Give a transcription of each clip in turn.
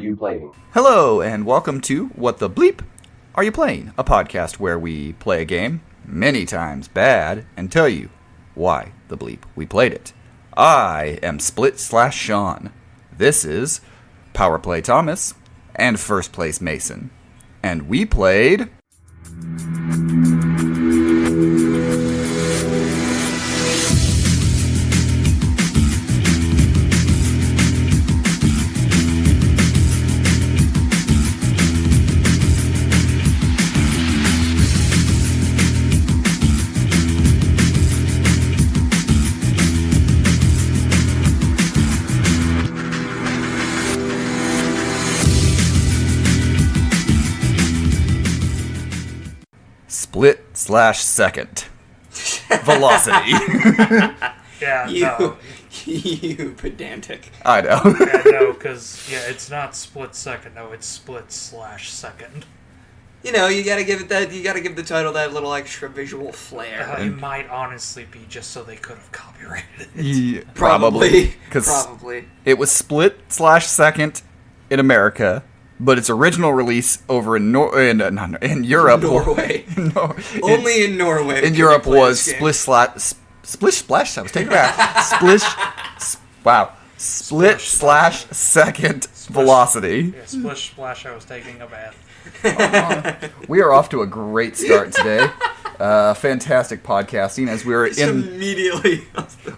you playing? Hello, and welcome to What the Bleep Are You Playing? A podcast where we play a game, many times bad, and tell you why the bleep we played it. I am Split/Sean. This is Power Play Thomas and First Place Mason. And we played... Split/Second. Velocity. Yeah, You pedantic. I know. because it's not split second. No, it's split/second. You know, you gotta give the title that little extra visual flair. It might honestly be just so they could have copyrighted it. Yeah, Probably. Because it was Split/Second in America, but its original release over in Europe, Norway. Only in Norway. In Europe was Splish/Splash. I was taking it back. Split/Second Velocity. Yeah, Splish/Splash. I was taking a bath. We are off to a great start today. Fantastic podcasting as we're immediately.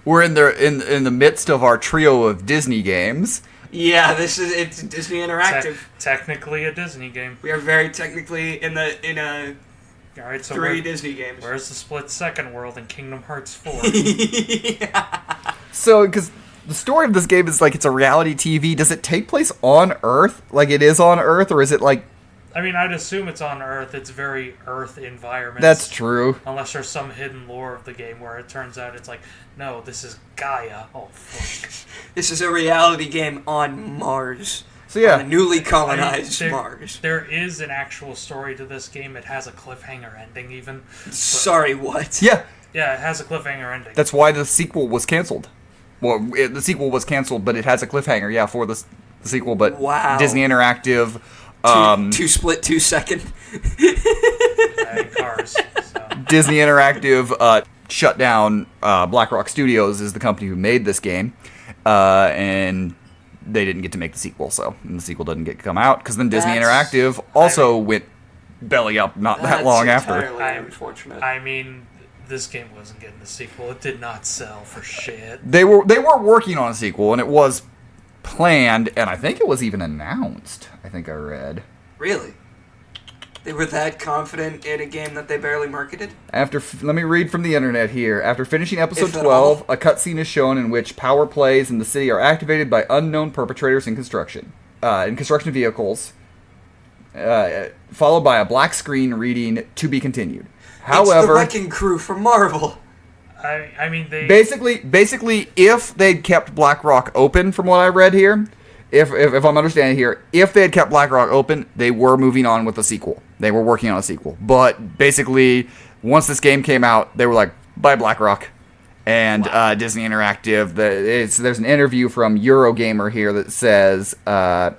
We're in the midst of our trio of Disney games. Yeah, it's Disney Interactive. Technically a Disney game. We are very technically in a all right, so three Disney games. Where's the split second world in Kingdom Hearts 4? Yeah. So, because the story of this game is like it's a reality TV. Does it take place on Earth? Like it is on Earth, or is it like? I mean, I'd assume it's on Earth. It's very Earth environment. That's true. Unless there's some hidden lore of the game where it turns out it's like, no, this is Gaia. Oh, fuck. This is a reality game on Mars. So yeah, on a newly colonized Mars. There is an actual story to this game. It has a cliffhanger ending, even. Sorry, what? Yeah. Yeah, it has a cliffhanger ending. That's why the sequel was canceled. Well, the sequel was canceled, but it has a cliffhanger. Yeah, for the sequel. But wow. Disney Interactive. Two split, 2 second. Cars. So. Disney Interactive shut down BlackRock Studios is the company who made this game, and they didn't get to make the sequel. So and the sequel didn't come out because then Disney Interactive also went belly up not that long after. Unfortunate. I mean, this game wasn't getting the sequel. It did not sell for shit. They were working on a sequel, and it was planned, and I think it was even announced. I think I read. Really? They were that confident in a game that they barely marketed? Let me read from the internet here. After finishing episode 12, a cutscene is shown in which power plays in the city are activated by unknown perpetrators in construction vehicles, followed by a black screen reading "To be continued." However, it's the Wrecking Crew from Marvel. I mean, they basically, if they'd kept BlackRock open, from what I read here, if I'm understanding here, if they had kept BlackRock open, they were moving on with a sequel. They were working on a sequel. But basically, once this game came out, they were like, bye BlackRock. And Disney Interactive, there's an interview from Eurogamer here that says that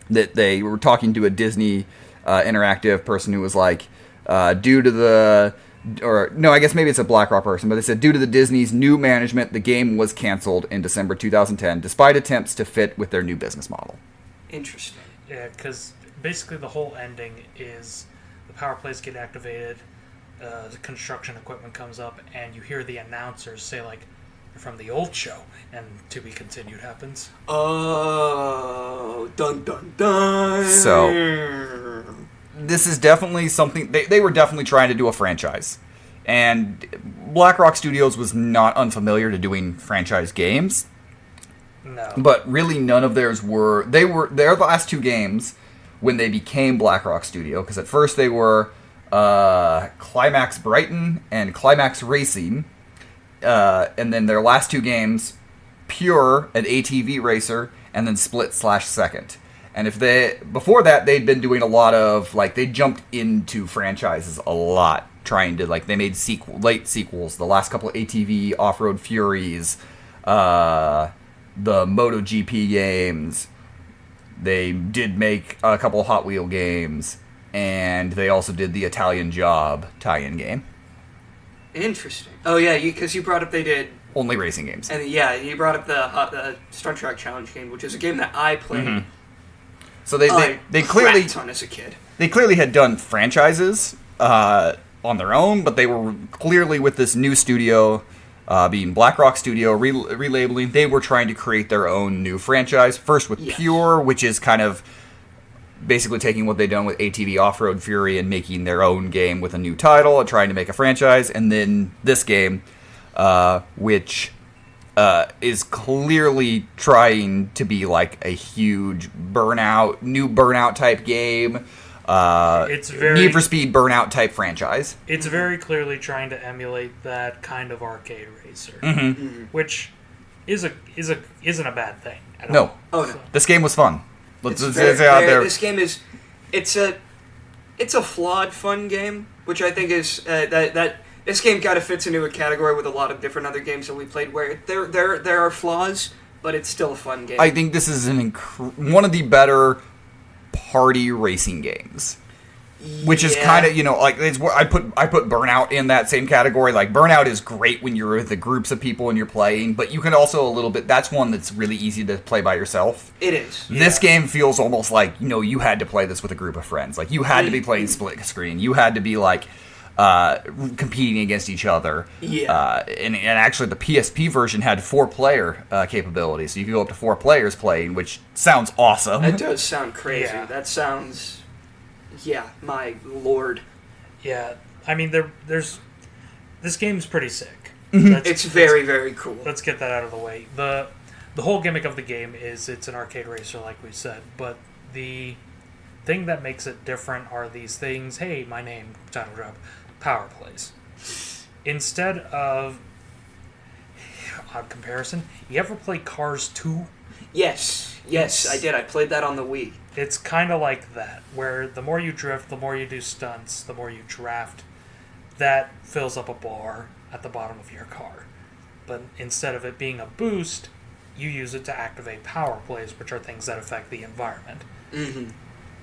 they were talking to a Disney Interactive person who was like, due to the... Or, no, I guess maybe it's a BlackRock person, but they said, due to the Disney's new management, the game was canceled in December 2010, despite attempts to fit with their new business model. Interesting. Yeah, because basically the whole ending is the power plays get activated, the construction equipment comes up, and you hear the announcers say, like, you're from the old show, and "To be continued" happens. Oh, dun dun dun. So... This is definitely something... They were definitely trying to do a franchise. And BlackRock Studios was not unfamiliar to doing franchise games. No. But really none of theirs were... They're the last two games when they became BlackRock Studio. Because at first they were Climax Brighton and Climax Racing. And then their last two games, Pure, an ATV racer, and then Split/Second. And before that, they'd been doing a lot of, like, they jumped into franchises a lot, trying to, like, they made late sequels, the last couple of ATV Off-Road Furies, the MotoGP games, They did make a couple Hot Wheel games, and they also did the Italian Job tie-in game. Interesting. Oh yeah, because you brought up they did. Only racing games. And yeah, you brought up the Star Trek Challenge game, which is a game that I played. So they clearly cracked on as a kid. They clearly had done franchises on their own, but they were clearly with this new studio, being BlackRock Studio, relabeling. They were trying to create their own new franchise. First with Pure, which is kind of basically taking what they've done with ATV Off-Road Fury and making their own game with a new title and trying to make a franchise. And then this game, which is clearly trying to be like a huge new Burnout type game. It's very Need for Speed Burnout type franchise. It's very clearly trying to emulate that kind of arcade racer, which isn't a bad thing at all. Oh no, this game was fun. Let's out there. This game is it's a flawed fun game, which I think is that this game kind of fits into a category with a lot of different other games that we played where there are flaws, but it's still a fun game. I think this is one of the better party racing games, which is kind of like I put Burnout in that same category. Like Burnout is great when you're with the groups of people and you're playing, but you can also that's one that's really easy to play by yourself. It is. This game feels almost like you had to play this with a group of friends. Like you had to be playing split screen. You had to be like competing against each other. And actually the PSP version had 4-player capability, so you could go up to 4 players playing, which sounds awesome. That does sound crazy. Yeah. That sounds, my lord. Yeah, I mean there's this game's pretty sick. It's very, very cool. Let's get that out of the way. The whole gimmick of the game is it's an arcade racer, like we said, but the thing that makes it different are these things. Hey, my name, title drop, power plays. Instead of, odd comparison, you ever play Cars 2? Yes, I did. I played that on the Wii. It's kind of like that, where the more you drift, the more you do stunts, the more you draft, that fills up a bar at the bottom of your car. But instead of it being a boost, you use it to activate power plays, which are things that affect the environment.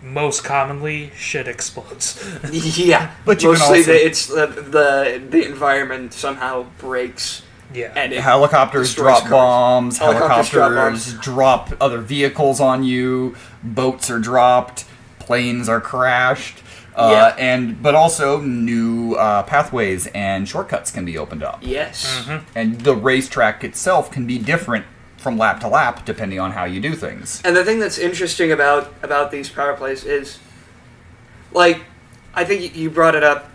Most commonly, shit explodes. Yeah, but mostly it's the environment somehow breaks. Yeah, and helicopters drop bombs. Helicopters drop other vehicles on you. Boats are dropped. Planes are crashed. But also new pathways and shortcuts can be opened up. Yes, and the racetrack itself can be different from lap to lap, depending on how you do things. And the thing that's interesting about these power plays is, like, I think you brought it up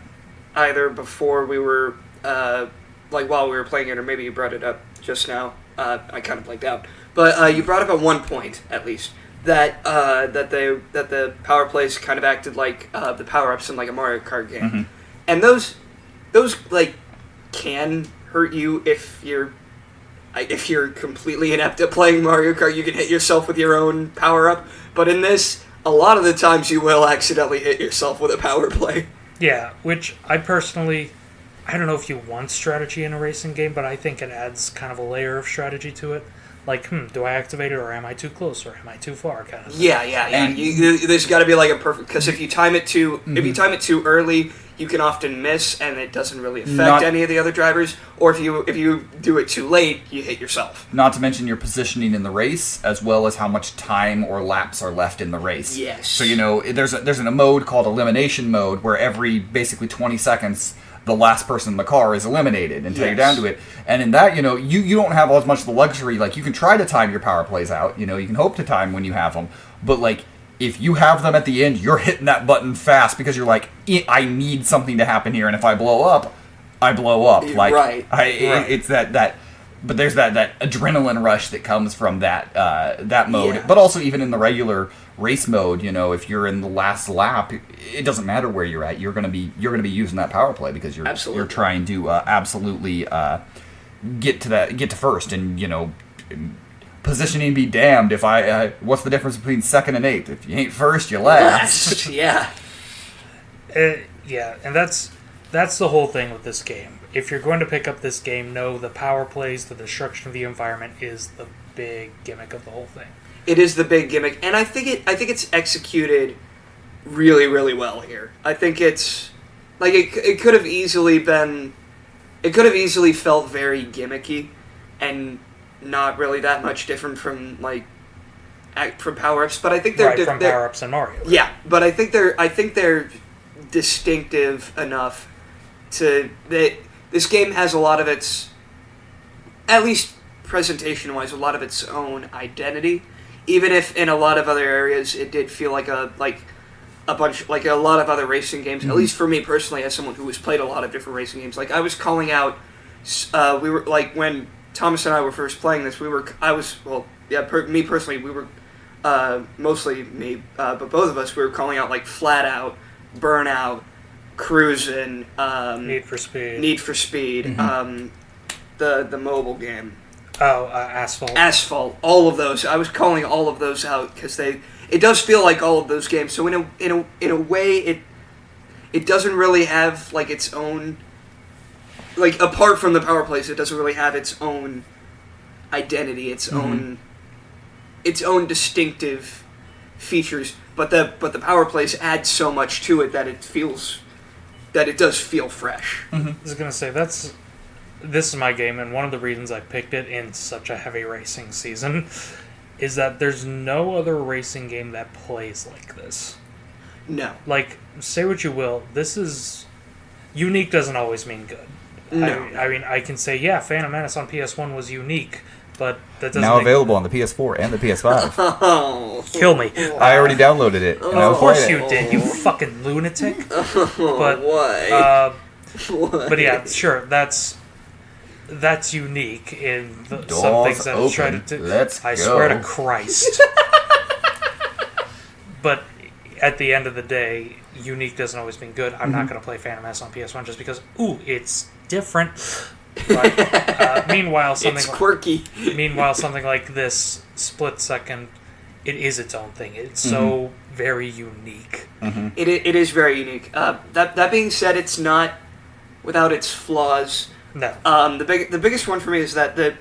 either before we were, while we were playing it, or maybe you brought it up just now. I kind of blanked out. But you brought up at one point, at least, that the power plays kind of acted like the power-ups in, like, a Mario Kart game. And those can hurt you if you're completely inept at playing Mario Kart. You can hit yourself with your own power-up. But in this, a lot of the times you will accidentally hit yourself with a power play. Yeah, which I don't know if you want strategy in a racing game, but I think it adds kind of a layer of strategy to it. Like, do I activate it, or am I too close, or am I too far, kind of thing. Yeah. And there's got to be like a perfect, because if you time it too early, you can often miss, and it doesn't really affect any of the other drivers. Or if you do it too late, you hit yourself. Not to mention your positioning in the race, as well as how much time or laps are left in the race. Yes. So there's a mode called elimination mode, where every basically 20 seconds, the last person in the car is eliminated until you're down to it. And in that, you don't have as much of the luxury. Like, you can try to time your power plays out. You can hope to time when you have them, but like, if you have them at the end, you're hitting that button fast because you're like, I need something to happen here, and if I blow up, I blow up. Like, right. It's that. But there's that adrenaline rush that comes from that mode. Yeah. But also even in the regular race mode, if you're in the last lap, it doesn't matter where you're at. You're gonna be using that power play because you're trying to absolutely get to first, and positioning be damned if what's the difference between second and eighth? If you ain't first, you last. Yeah. And that's the whole thing with this game. If you're going to pick up this game, know the power plays, the destruction of the environment is the big gimmick of the whole thing. It is the big gimmick, and I think it's executed really, really well here. I think it's like it could have easily been. It could have easily felt very gimmicky, and not really that much different from from power-ups. But I think they're from power-ups in Mario. Yeah, but I think they're distinctive enough to that. This game has a lot of its, at least presentation-wise, a lot of its own identity. Even if in a lot of other areas it did feel like a lot of other racing games. At least for me personally, as someone who has played a lot of different racing games, I was calling out. We were when Thomas and I were first playing this. Me personally, we were mostly me, but both of us we were calling out Flat Out, Burnout, Cruisin', Need for Speed. The mobile game. Asphalt. Asphalt. All of those. I was calling all of those out because it does feel like all of those games. So in a way, it doesn't really have its own. Apart from the power plays, it doesn't really have its own identity, its own distinctive features. But the power plays add so much to it that it does feel fresh. I was gonna say this is my game, and one of the reasons I picked it in such a heavy racing season is that there's no other racing game that plays like this. No. Say what you will, this is... Unique doesn't always mean good. No. I mean, I can say, yeah, Phantom Menace on PS1 was unique, but that doesn't Now available on the PS4 and the PS5. Oh. Kill me. I already downloaded it. And I was Of course playing you it. did, you fucking lunatic. But, why? But yeah, sure, that's unique in some Doors things that open. try to do. Let's I go. swear to Christ. But at the end of the day, unique doesn't always mean good. I'm not going to play Phantom Menace on PS1 just because, it's different. But, meanwhile, It's quirky. Meanwhile, something like this Split Second, it is its own thing. It's so very unique. It is very unique. That being said, it's not without its flaws. No. The biggest one for me is that the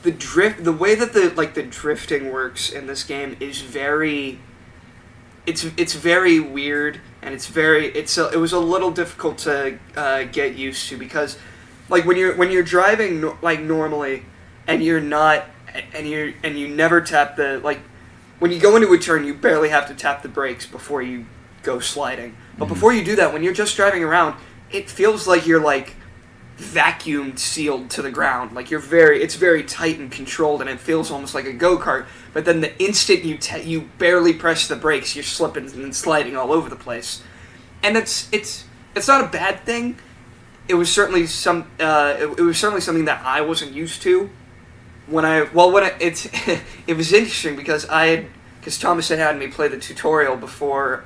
way that the drifting works in this game is very. It's very weird, and it was a little difficult to get used to because, when you're driving normally, and you're not, and you never tap the when you go into a turn, you barely have to tap the brakes before you go sliding. But before you do that, when you're just driving around, it feels like you're vacuumed sealed to the ground. It's very tight and controlled, and it feels almost like a go-kart. But then the instant you barely press the brakes, you're slipping and sliding all over the place. And it's not a bad thing. It was certainly something that I wasn't used to. It was interesting because Thomas had me play the tutorial before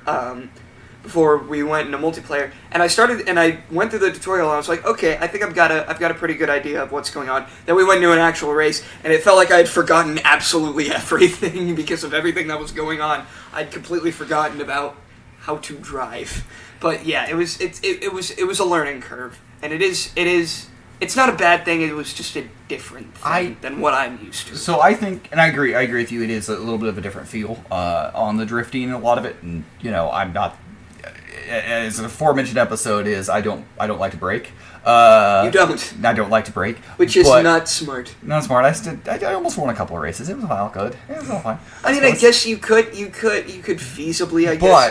we went into multiplayer, and I went through the tutorial, and I was like, okay, I think I've got a pretty good idea of what's going on. Then we went into an actual race, and it felt like I had forgotten absolutely everything because of everything that was going on. I'd completely forgotten about how to drive. But yeah, it was a learning curve, and it's not a bad thing. It was just a different thing than what I'm used to. So I think, and I agree with you. It is a little bit of a different feel on the drifting, a lot of it, and I'm not. As an aforementioned episode is, I don't like to brake. You don't. I don't like to brake, which is not smart. Not smart. I almost won a couple of races. It was all good. It was all fine. I mean, I guess you could feasibly,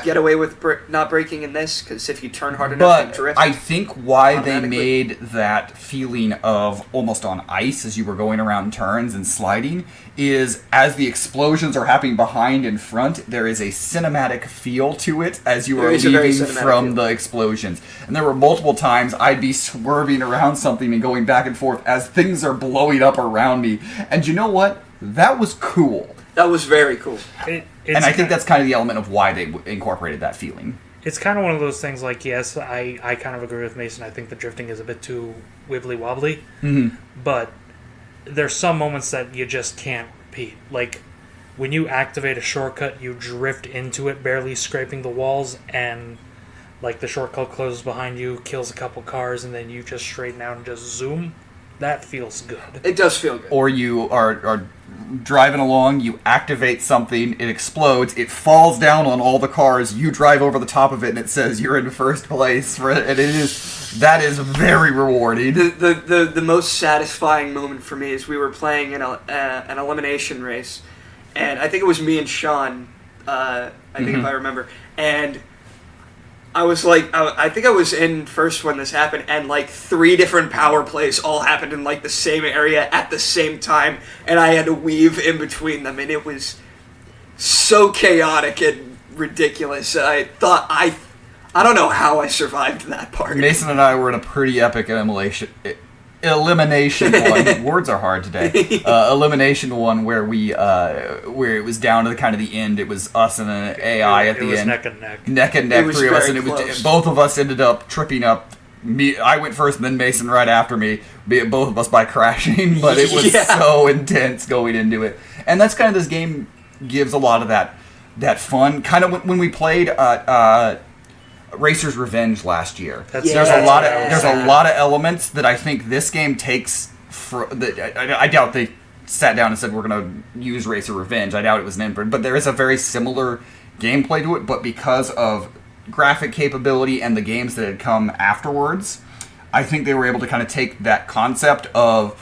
get away with not braking in this because if you turn hard enough and drift. I think why they made that feeling of almost on ice as you were going around turns and sliding is as the explosions are happening behind and front, there is a cinematic feel to it as you are leaving from the explosions. And there were multiple times I'd be swerving around something and going back and forth as things are blowing up around me. And you know what? That was cool. That was very cool. And I think that's kind of the element of why they incorporated that feeling. It's kind of one of those things yes, I kind of agree with Mason. I think the drifting is a bit too wibbly-wobbly. Mm-hmm. But there's some moments that you just can't repeat. When you activate a shortcut, you drift into it, barely scraping the walls, and the shortcut closes behind you, kills a couple cars, and then you just straighten out and just zoom. that feels good. It does feel good. Or you are driving along, you activate something, it explodes, it falls down on all the cars, you drive over the top of it, and it says you're in first place for it, and that is very rewarding. The most satisfying moment for me is we were playing an elimination race, and I think it was me and Sean, I think if I remember, and I was like, I think I was in first when this happened, and like 3 different power plays all happened in like the same area at the same time, and I had to weave in between them, and it was so chaotic and ridiculous. I thought I don't know how I survived that part. Mason and I were in a pretty epic elimination one. Words are hard today. Elimination one where where it was down to the end. It was us and an AI at the end. It was neck and neck. Neck and neck, It was 3 of us, very and close. both of us ended up tripping up. I went first, and then Mason right after me. Both of us by crashing, but it was so intense going into it. And that's kind of this game gives a lot of that fun. Kind of when we played Racer's Revenge last year. That's- There's that's a lot what I of was there's a saying. lot of elements that I think this game takes. I doubt they sat down and said we're going to use Racer Revenge. I doubt it was an input, but there is a very similar gameplay to it. But because of graphic capability and the games that had come afterwards, I think they were able to kind of take that concept of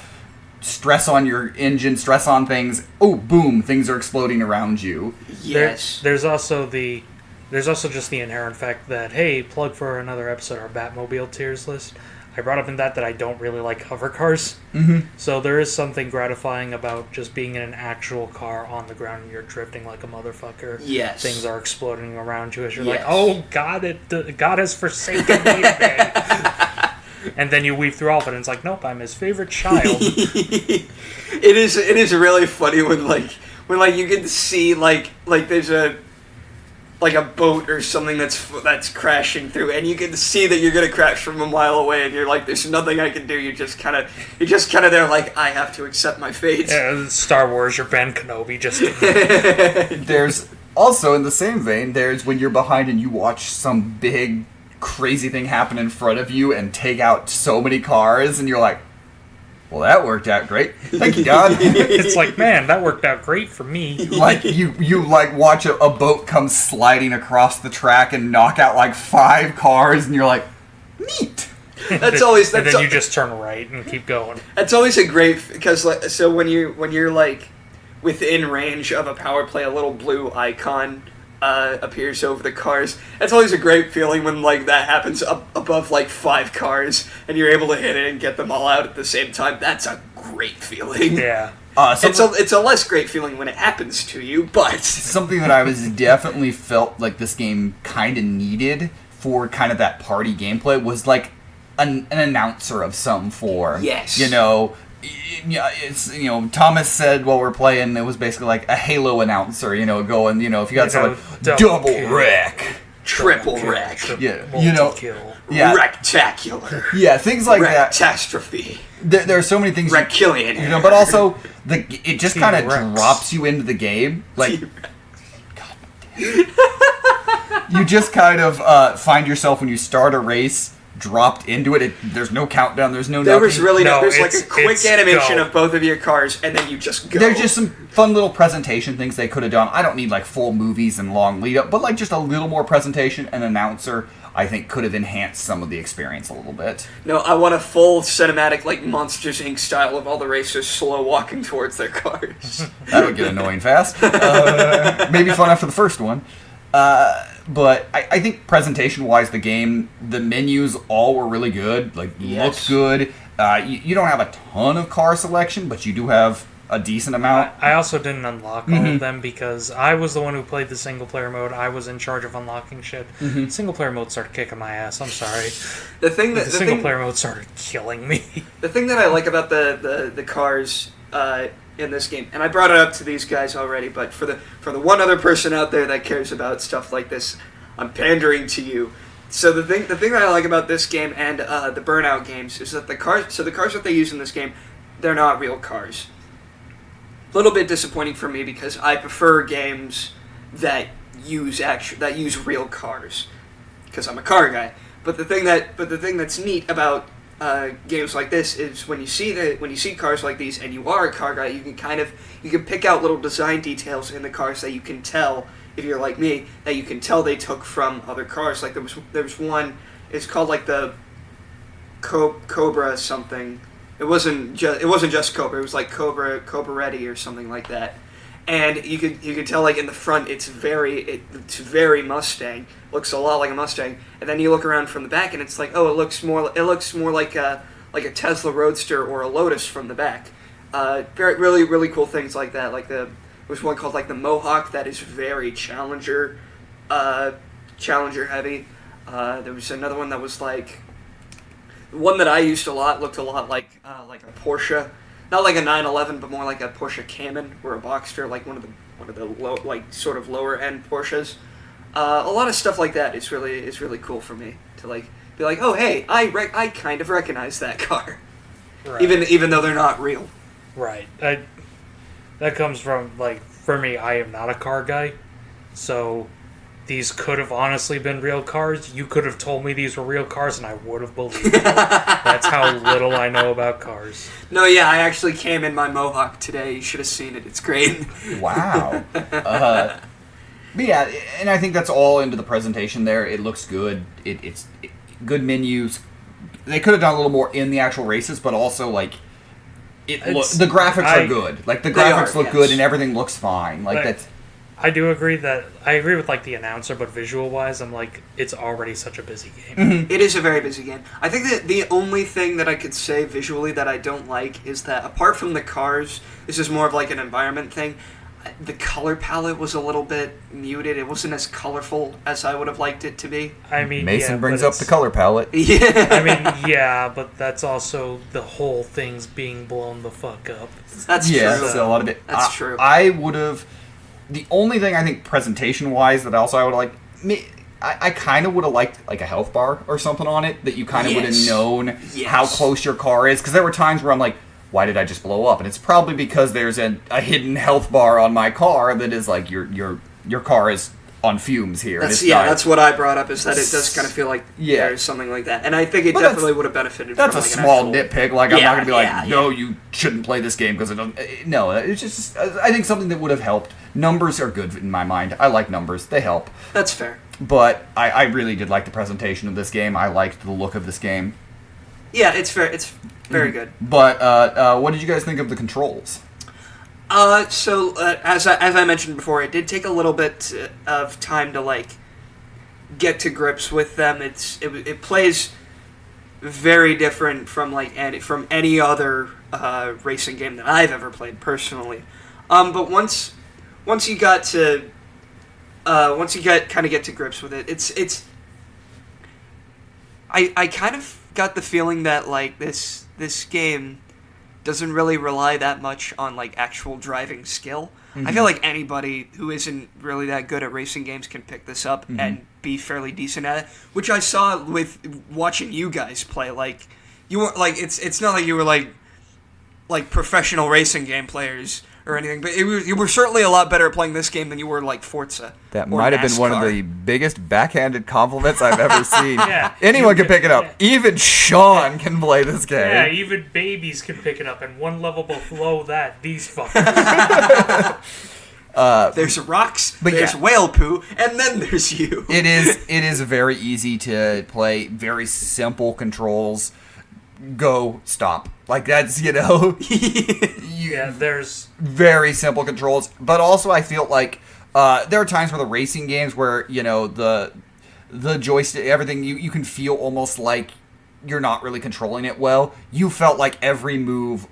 stress on your engine, stress on things. Oh, boom! Things are exploding around you. Yes. There's also just the inherent fact that, hey, plug for another episode, our Batmobile tiers list. I brought up in that I don't really like hover cars. Mm-hmm. So there is something gratifying about just being in an actual car on the ground and you're drifting like a motherfucker. Yes. Things are exploding around you as you're Yes. like, oh, God has forsaken me today. And then you weave through all of it and it's like, nope, I'm his favorite child. It is really funny when you get to see like there's a boat or something that's crashing through, and you get to see that you're gonna crash from a mile away, and you're like, there's nothing I can do. You're just kind of there like, I have to accept my fate. Yeah, Star Wars, you're Ben Kenobi, just There's also, in the same vein, there's when you're behind and you watch some big crazy thing happen in front of you and take out so many cars, and you're like, well, that worked out great. Thank you, God. it's like, man, that worked out great for me. Like you watch a boat come sliding across the track and knock out like 5 cars, and you're like, neat. And then you just turn right and keep going. That's always a great, because so when you're like within range of a power play, a little blue icon appears over the cars. That's always a great feeling when like that happens up above like 5 cars and you're able to hit it and get them all out at the same time. That's a great feeling. Yeah. It's a less great feeling when it happens to you, but something that I was definitely felt like this game kind of needed for kind of that party gameplay was like an announcer of some form. Yes. It's Thomas said while we're playing, it was basically like a Halo announcer, going, if you got someone double wreck, triple wreck, multi-kill. rectacular, things like that. Catastrophe. There are so many things, Rectilian, but also it just kind of T-Rex. drops you into the game, like. You just kind of find yourself when you start a race dropped into it. There's no countdown. There's no. There was really No, there's like a quick animation go. of both of your cars, and then you just go. There's just some fun little presentation things they could have done. I don't need like full movies and long lead up, but like just a little more presentation and announcer, I think could have enhanced some of the experience a little bit. No, I want a full cinematic, like Monsters Inc. style of all the racers slow walking towards their cars. That would get annoying fast. Maybe fun after the first one. But I think presentation-wise, the menus all were really good. Like, Yes. looked good. You don't have a ton of car selection, but you do have a decent amount. I also didn't unlock all of them because I was the one who played the single-player mode. I was in charge of unlocking shit. Single-player mode started kicking my ass. I'm sorry. The Single-player mode started killing me. The thing that I like about the cars in this game, and I brought it up to these guys already, but for the one other person out there that cares about stuff like this, I'm pandering to you. So the thing that I like about this game and the Burnout games is that the cars that they use in this game, they're not real cars. A little bit disappointing for me because I prefer games that use real cars because I'm a car guy. But the thing that's neat about games like this is when you see cars like these and you are a car guy, you can pick out little design details in the cars that you can tell, if you're like me, that you can tell they took from other cars. Like there was one, it's called like the Cobra something. It wasn't just Cobra. It was like Cobra Ready or something like that. And you could tell like in the front it's very Mustang. Looks a lot like a Mustang. And then you look around from the back and it's like, oh, it looks more like a Tesla Roadster or a Lotus from the back. Really cool things like that. Like there was one called like the Mohawk that is very Challenger heavy. There was another one that was like, the one that I used a lot looked a lot like a Porsche, not like a 911, but more like a Porsche Cayman or a Boxster, like one of the low, like sort of lower end Porsches. A lot of stuff like that is really cool for me to like be like, oh hey, I kind of recognize that car, Right. even though they're not real. Right. That comes from, like, for me, I am not a car guy, so these could have honestly been real cars. You could have told me these were real cars, and I would have believed it. That's how little I know about cars. No, yeah, I actually came in my Mohawk today. You should have seen it. It's great. Wow. But yeah, and I think that's all into the presentation there. It looks good. It's good menus. They could have done a little more in the actual races, but also, like, the graphics are good. Like, the graphics look good and everything looks fine. Like, that's... I agree with, like, the announcer, but visual-wise, I'm like, it's already such a busy game. Mm-hmm. It is a very busy game. I think that the only thing that I could say visually that I don't like is that, apart from the cars, this is more of like an environment thing, the color palette was a little bit muted. It wasn't as colorful as I would have liked it to be. I mean, Mason brings up the color palette. Yeah. I mean, yeah, but that's also the whole thing's being blown the fuck up. That's true. Yeah, so a lot of it. That's true. I would have... The only thing I think presentation-wise that also I would have liked... I kind of would have liked like a health bar or something on it that you kind of would have known how close your car is. Because there were times where I'm like, why did I just blow up? And it's probably because there's a hidden health bar on my car that is like your car is on fumes here. That's what I brought up, is that it does kind of feel like there's something like that. And I think it definitely would have benefited from that's like a small an nitpick. Like, I'm not going to be like, no, you shouldn't play this game because it doesn't... No, it's just... I think something that would have helped. Numbers are good in my mind. I like numbers. They help. That's fair. But I really did like the presentation of this game. I liked the look of this game. Yeah, it's fair. It's very good. But what did you guys think of the controls? As I mentioned before, it did take a little bit of time to like get to grips with them. It plays very different from any other racing game that I've ever played personally. But once you got to get to grips with it, I kind of got the feeling that like this game doesn't really rely that much on like actual driving skill. Mm-hmm. I feel like anybody who isn't really that good at racing games can pick this up and be fairly decent at it, which I saw with watching you guys play. Like, you weren't like, it's not like you were like professional racing game players or anything, but you were certainly a lot better at playing this game than you were like Forza. That might have been one of the biggest backhanded compliments I've ever seen. Yeah, anyone can pick it up. Yeah. Even Sean can play this game. Yeah, even babies can pick it up, and one level below that, these fuckers. There's rocks, there's whale poo, and then there's you. It is very easy to play, very simple controls. Go, stop. Like, that's, there's very simple controls. But also, I feel like there are times for the racing games where, the joystick, everything, you can feel almost like you're not really controlling it well. You felt like every move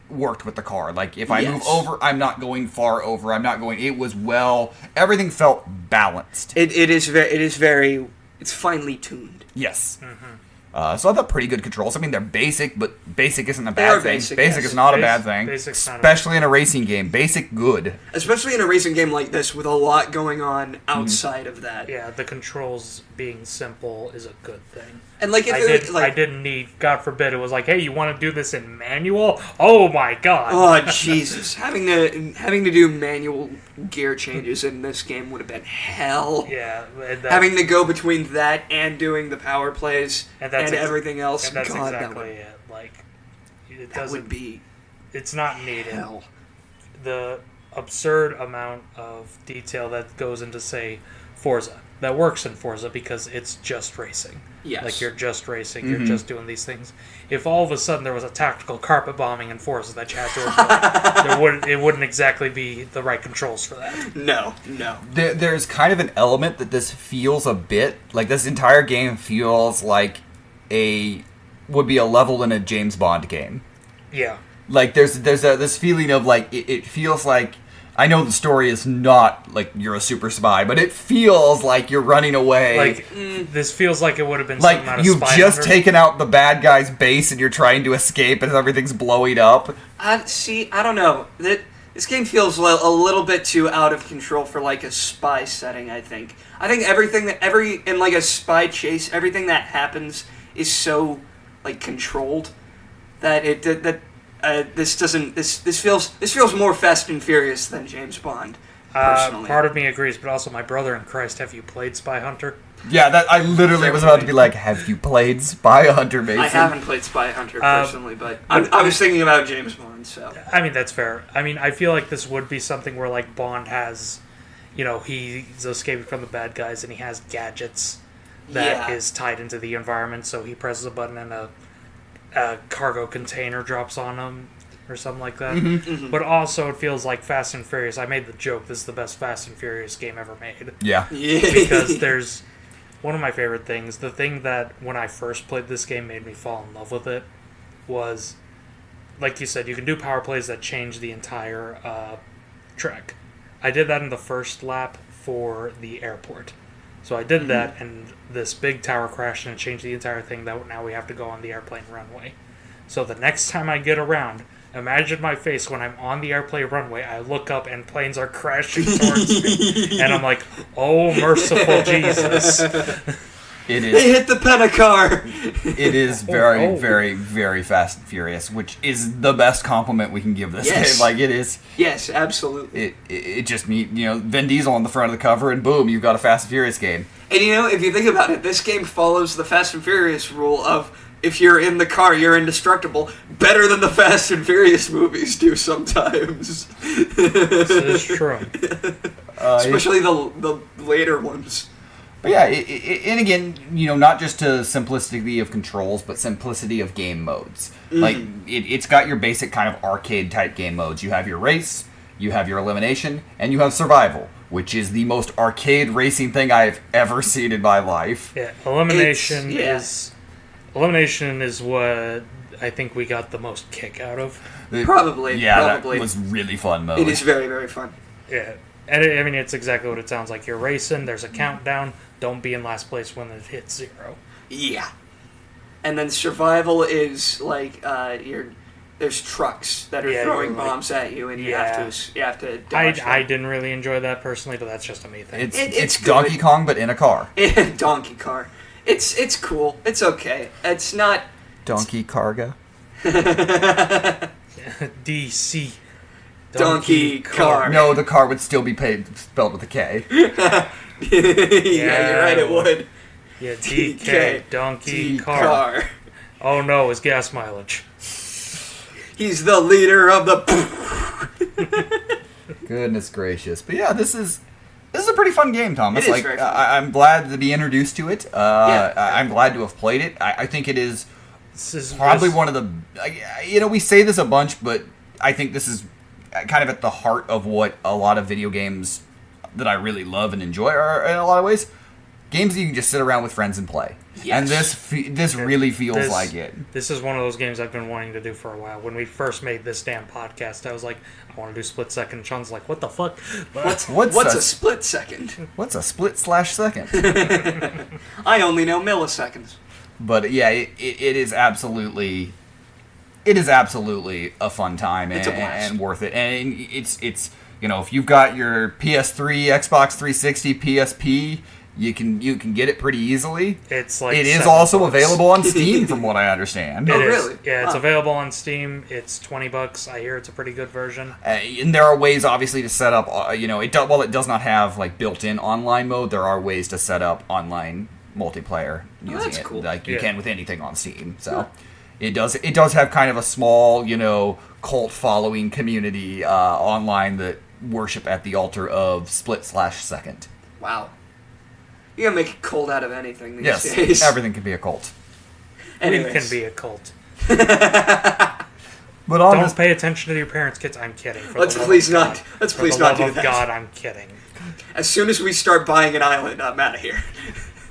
worked with the car. Like, if I move over, I'm not going far over. Everything felt balanced. It's finely tuned. Yes. Mm-hmm. So I thought pretty good controls. I mean, they're basic, but basic isn't a bad thing. Basic is not a bad thing. Especially in a racing game. Basic, good. Especially in a racing game like this with a lot going on outside of that. Yeah, the controls being simple is a good thing. And like, if I didn't need, God forbid, it was like, hey, you want to do this in manual? Oh my god! Oh Jesus! having to do manual gear changes in this game would have been hell. Yeah, having to go between that and doing the power plays and everything else. And that's God, exactly it. Like, that would be. It's not needed. Hell. The absurd amount of detail that goes into, say, Forza, that works in Forza because it's just racing. Yes. Like, you're just racing, you're just doing these things. If all of a sudden there was a tactical carpet bombing in Forza that you had to avoid, it wouldn't exactly be the right controls for that. No. There's kind of an element that this feels a bit like this entire game feels like would be a level in a James Bond game. Yeah. Like there's this feeling of like it feels like, I know the story is not like you're a super spy, but it feels like you're running away. Like, this feels like it would have been like something out of you've Spy just Hunter. taken out the bad guy's base and you're trying to escape as everything's blowing up. I don't know. This game feels a little bit too out of control for like a spy setting. I think everything in like a spy chase, everything that happens is so like controlled that this feels more Fast and Furious than James Bond. Personally, Part of me agrees, but also my brother in Christ, have you played Spy Hunter? Yeah, that I literally was about to be like, have you played Spy Hunter, Mason? I haven't played Spy Hunter personally, but I was thinking about James Bond. So I mean, that's fair. I mean, I feel like this would be something where like Bond has, he's escaping from the bad guys and he has gadgets that is tied into the environment. So he presses a button and a cargo container drops on him or something like that. Mm-hmm. But also it feels like Fast and Furious. I made the joke, this is the best Fast and Furious game ever made. Yeah. Because there's one of my favorite things, the thing that when I first played this game made me fall in love with it was, like you said, you can do power plays that change the entire track. I did that in the first lap for the airport. So I did that, and this big tower crashed and it changed the entire thing. That now we have to go on the airplane runway. So the next time I get around, imagine my face when I'm on the airplane runway. I look up and planes are crashing towards me, and I'm like, "Oh, merciful Jesus!" It is. They hit the Pentacar. It is very, very, very Fast and Furious, which is the best compliment we can give this game. Like, it is. Yes, absolutely. It just Vin Diesel on the front of the cover, and boom, you've got a Fast and Furious game. And if you think about it, this game follows the Fast and Furious rule of if you're in the car, you're indestructible. Better than the Fast and Furious movies do sometimes. This is true. Especially the later ones. But yeah, and again, not just to simplicity of controls, but simplicity of game modes. Like, it's got your basic kind of arcade-type game modes. You have your race, you have your elimination, and you have survival, which is the most arcade racing thing I've ever seen in my life. Yeah, elimination is what I think we got the most kick out of. Probably. That was really fun mode. It is very, very fun. Yeah. And I mean, it's exactly what it sounds like. You're racing, there's a countdown, don't be in last place when it hits 0. Yeah. And then survival is like there's trucks that are throwing bombs at you, and you have to dodge them. I didn't really enjoy that personally, but that's just a me thing. It's Donkey Kong, but in a car. Donkey Car. It's cool. It's okay. It's not Donkey Carga. DC. Donkey Car. No, the car would still be spelled with a K. Yeah, you're right, it would. Yeah, DK, Donkey Car. Oh no, his gas mileage. He's the leader of the... Goodness gracious. But yeah, this is a pretty fun game, Thomas. It is very fun. I'm glad to be introduced to it. I'm glad to have played it. I think it is probably one of the... we say this a bunch, but I think this is kind of at the heart of what a lot of video games that I really love and enjoy are in a lot of ways. Games that you can just sit around with friends and play. Yes. And this really feels like it. This is one of those games I've been wanting to do for a while. When we first made this damn podcast, I was like, I want to do split second. Sean's like, what the fuck? What's a split second? What's a split/second? I only know milliseconds. But yeah, it is absolutely... It is absolutely a fun time and worth it. And it's if you've got your PS3, Xbox 360, PSP, You can get it pretty easily. It's like it is $7. also available on Steam, from what I understand. It Oh, is. really? Yeah, it's Wow. available on Steam. It's $20. I hear it's a pretty good version. And there are ways, obviously, to set up. While it does not have like built-in online mode, there are ways to set up online multiplayer using that's it, cool. like you Yeah. can with anything on Steam. So Huh. it does have kind of a small, cult following community online that worship at the altar of split/second. Wow. You gotta make a cult out of anything these Yes, days. everything can be a cult. It Anyways. can be a cult. But on Don't this, pay attention to your parents, kids. I'm kidding. For Let's the love please of not- God. let's For please the not love do of that. God, I'm kidding. As soon as we start buying an island, I'm out of here.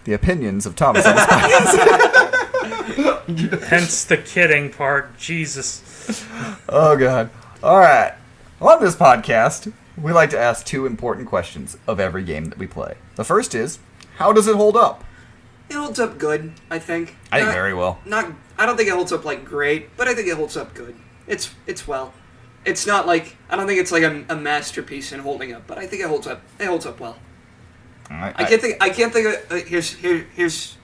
the opinions of Thomas on this podcast. Hence the kidding part. Jesus. Oh god. All right. On this podcast, we like to ask two important questions of every game that we play. The first is, how does it hold up? It holds up good, I think. I think Not- very well. I don't think it holds up like great, but I think it holds up good. It's well. It's not like I don't think it's like a masterpiece in holding up, but I think it holds up. It holds up well. All right. I can't think of here's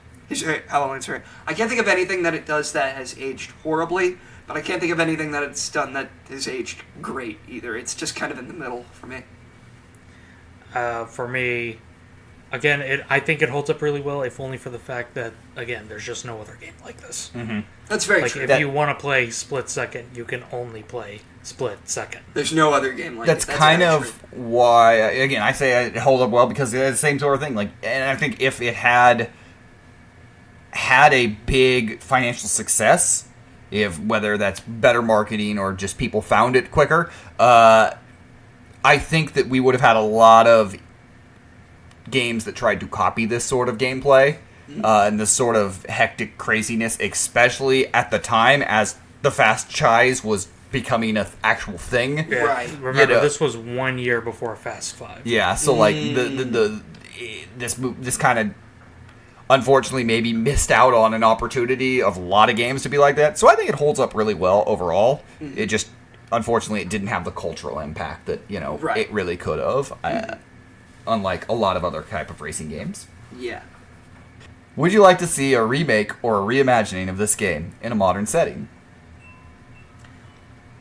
how I'll answer it. I can't think of anything that it does that has aged horribly, but I can't think of anything that it's done that has aged great either. It's just kind of in the middle for me. For me, again, I think it holds up really well, if only for the fact that, again, there's just no other game like this. That's very Like, true. if you want to play split second, you can only play split second. There's no other game like That's it. kind very of true. why, again, I say it holds up well because it's the same sort of thing. Like, and I think if it had a big financial success, whether that's better marketing or just people found it quicker, I think that we would have had a lot of games that tried to copy this sort of gameplay and this sort of hectic craziness, especially at the time as the Fast Chise was becoming an actual thing. Yeah, Right. Remember, this was 1 year before Fast 5. Yeah, so like this kind of unfortunately maybe missed out on an opportunity of a lot of games to be like that. So I think it holds up really well overall. It just unfortunately it didn't have the cultural impact that Right. it really could have. Unlike a lot of other type of racing games. Yeah. Would you like to see a remake or a reimagining of this game in a modern setting?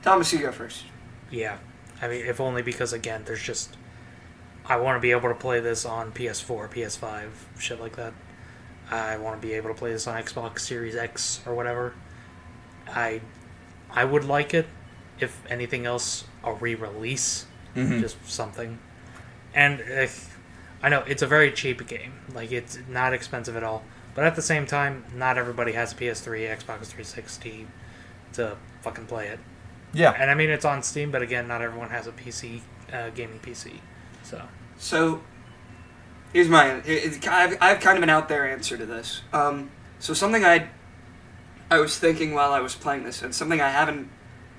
Thomas, you go first. Yeah. I mean, if only because, again, there's just... I want to be able to play this on PS4, PS5, shit like that. I want to be able to play this on Xbox Series X or whatever. I would like it, if anything else, a re-release. Just something. And I know, it's a very cheap game. Like, it's not expensive at all. But at the same time, not everybody has a PS3, Xbox 360 to fucking play it. Yeah. And I mean, it's on Steam, but again, not everyone has a PC, gaming PC. So, here's I have kind of an out there answer to this. So something I was thinking while I was playing this, and something I haven't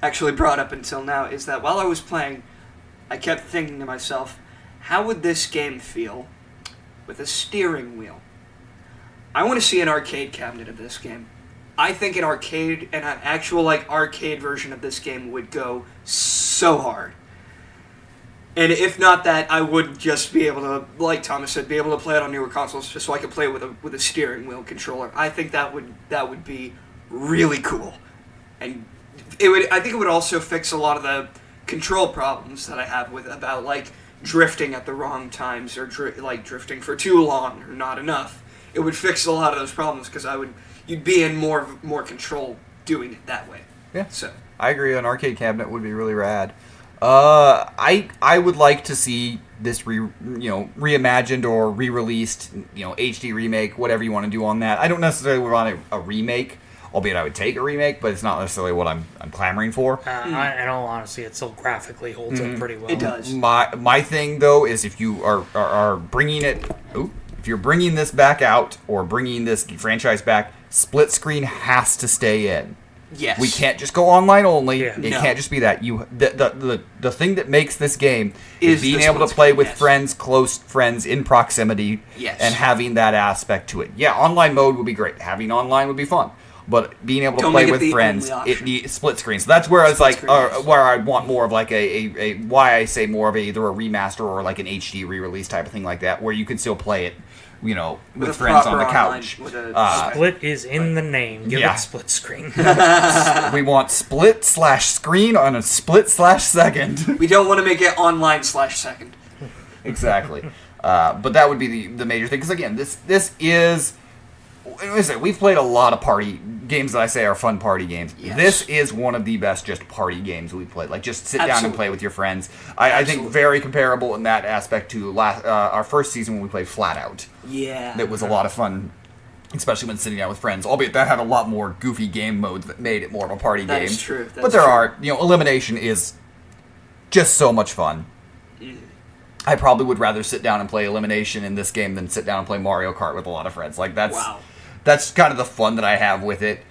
actually brought up until now, is that while I was playing, I kept thinking to myself, how would this game feel with a steering wheel? I want to see an arcade cabinet of this game. I think an actual arcade version of this game would go so hard. And if not that, I would just be able to, like Thomas said, be able to play it on newer consoles, just so I could play it with a steering wheel controller. I think that would be really cool, and I think it would also fix a lot of the control problems that I have about drifting at the wrong times or drifting for too long or not enough. It would fix a lot of those problems because you'd be in more control doing it that way. Yeah. So I agree. An arcade cabinet would be really rad. I would like to see this reimagined or re-released, HD remake, whatever you want to do on that. I don't necessarily want a remake, albeit I would take a remake, but it's not necessarily what I'm clamoring for. In all honesty, it still graphically holds up pretty well. it does. My thing though is if you are bringing if you're bringing this back out or bringing this franchise back, split screen has to stay in. Yes. We can't just go online only. Yeah. It No. can't just be that. The thing that makes this game is being the able to split play screen, with yes. friends, close friends in proximity, Yes. and having that aspect to it. Yeah, online mode would be great. Having online would be fun. But being able to Don't play make it with the friends, only option. it needs split screen. So that's where I was Split like, screen, yes. where I'd want more of like why I say more of either a remaster or like an HD re-release type of thing like that, where you can still play it with a friends on proper the online- couch. with a- Split is in the name. Give Yeah. it split screen. We want split/screen on a split/second. We don't want to make it online/second. Exactly. But that would be the major thing. Because again, this is... We've played a lot of party games that I say are fun party games. Yes. This is one of the best just party games we've played. Like, just sit down and Absolutely. play with your friends. I think Absolutely. very comparable in that aspect to our first season when we played Flat Out. Yeah. That was a lot of fun, especially when sitting down with friends. Albeit that had a lot more goofy game modes that made it more of a party That game. is true. But That's there true. are, elimination is just so much fun. I probably would rather sit down and play Elimination in this game than sit down and play Mario Kart with a lot of friends. Like, that's kind of the fun that I have with it.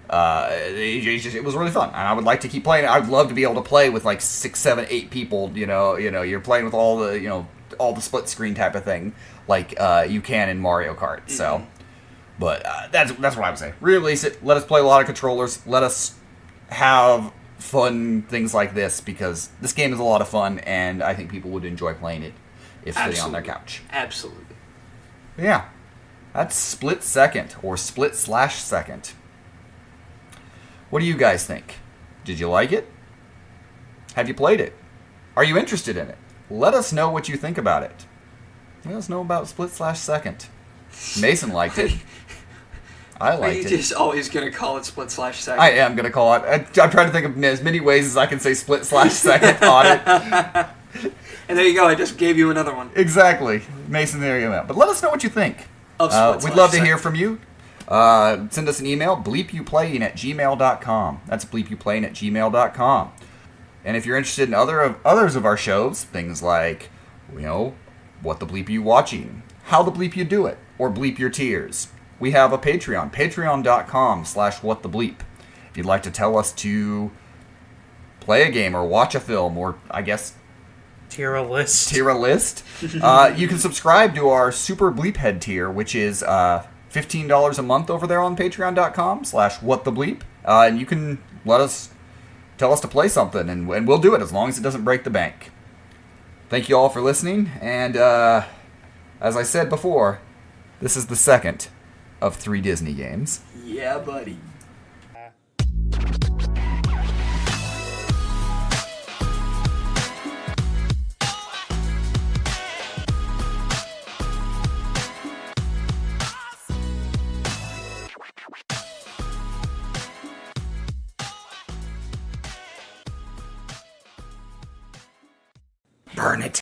It was really fun, and I would like to keep playing it. I'd love to be able to play with like 6, 7, 8 people. You're playing with all the split screen type of thing, like you can in Mario Kart. So, but that's what I would say. Re-release it. Let us play a lot of controllers. Let us have fun things like this, because this game is a lot of fun, and I think people would enjoy playing it if sitting on their couch. Absolutely. But yeah, that's Split Second, or Split/Second. What do you guys think? Did you like it? Have you played it? Are you interested in it? Let us know what you think about it. Let us know about Split/Second. Mason liked it. I liked You're it. just always going to call it split/second. I am going to call it. I'm trying to think of as many ways as I can say Split/Second on it. And there you go. I just gave you another one. Exactly. Mason, there you go. But let us know what you think. Of We'd love to split/second. hear from you. Send us an email, bleepyouplaying@gmail.com. That's bleepyouplaying@gmail.com. And if you're interested in others of our shows, things like, what the bleep you watching, how the bleep you do it, or bleep your tears, we have a Patreon, patreon.com/whatthebleep. If you'd like to tell us to play a game or watch a film, or I guess Tier a list. tier a list, you can subscribe to our Super Bleep Head tier, which is $15 a month over there on patreon.com/whatthebleep. And you can tell us to play something, and we'll do it as long as it doesn't break the bank. Thank you all for listening, and as I said before, this is the second of 3 Disney games. Yeah, buddy. Burn it.